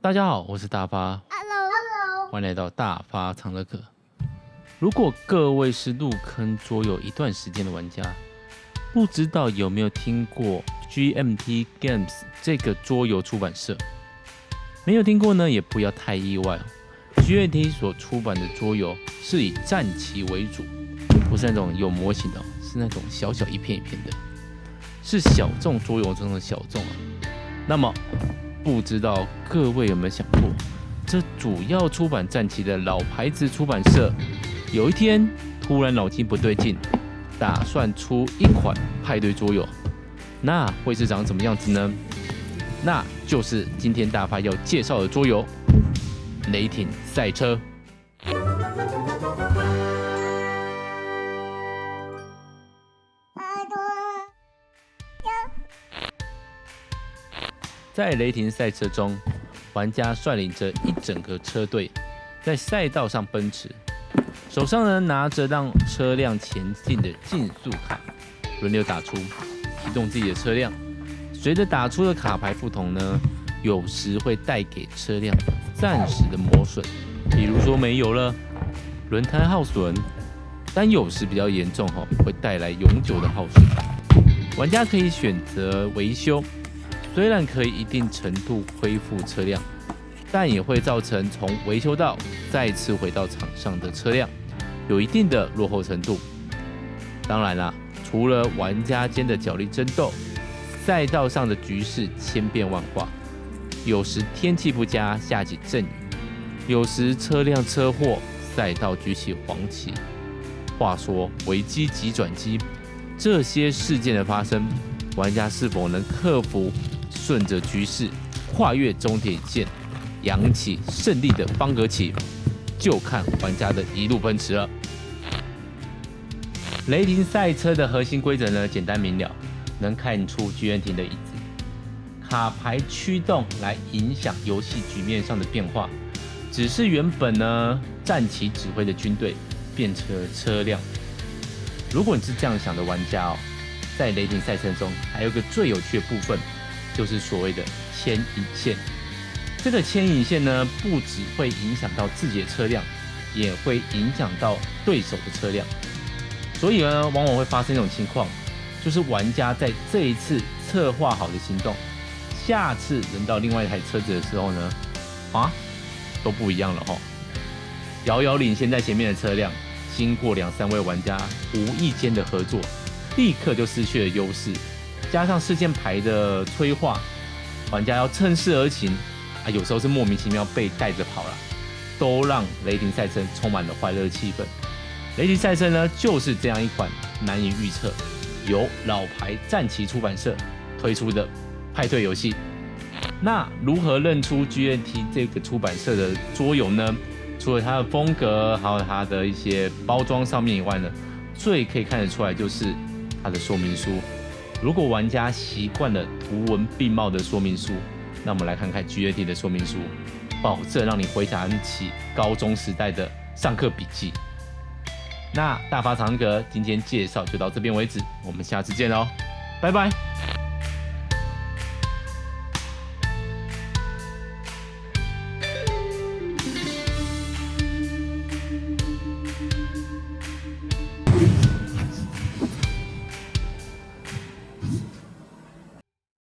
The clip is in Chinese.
大家好，我是大发 Hello， 欢迎来到大发长乐课。如果各位是入坑桌游一段时间的玩家，不知道有没有听过 GMT Games 这个桌游出版社？没有听过呢，也不要太意外。GMT 所出版的桌游是以战棋为主，不是那种有模型的，是那种小小一片一片的，是小众桌游中的小众啊。那么，不知道各位有没有想过，这主要出版战棋的老牌子出版社，有一天突然脑筋不对劲，打算出一款派对桌游，那会是长什么样子呢？那就是今天大发要介绍的桌游《雷霆赛车》。在雷霆赛车中，玩家率领着一整个车队在赛道上奔驰，手上呢拿着让车辆前进的竞速卡，轮流打出，启动自己的车辆。随着打出的卡牌不同呢，有时会带给车辆暂时的磨损，比如说没油了、轮胎耗损，但有时比较严重会带来永久的耗损。玩家可以选择维修。虽然可以一定程度恢复车辆，但也会造成从维修道再次回到场上的车辆有一定的落后程度。当然啦，除了玩家间的角力争斗，赛道上的局势千变万化，有时天气不佳下起阵雨，有时车辆车祸，赛道举起黄旗。话说危机即转机，这些事件的发生，玩家是否能克服顺着局势跨越终点线，扬起胜利的方格旗，就看玩家的一路奔驰了。雷霆赛车的核心规则呢，简单明了，能看出GMT的影子。卡牌驱动来影响游戏局面上的变化，只是原本呢战旗指挥的军队变成了车辆。如果你是这样想的玩家在雷霆赛车中还有一个最有趣的部分，就是所谓的牵引线。这个牵引线呢，不只会影响到自己的车辆，也会影响到对手的车辆。所以呢，往往会发生一种情况，就是玩家在这一次策划好的行动，下次轮到另外一台车子的时候呢，都不一样了遥遥领先在前面的车辆，经过2-3位玩家无意间的合作，立刻就失去了优势。加上事件牌的催化，玩家要趁势而行有时候是莫名其妙被带着跑了，都让雷霆赛车充满了欢乐气氛。雷霆赛车呢，就是这样一款难以预测，由老牌战旗出版社推出的派对游戏。那如何认出 GMT 这个出版社的桌游呢？除了它的风格，还有它的一些包装上面以外呢，最可以看得出来就是它的说明书。如果玩家习惯了图文并茂的说明书，那我们来看看 GMT 的说明书，保证让你回想起高中时代的上课笔记。那大发长阁今天介绍就到这边为止，我们下次见喽，拜拜。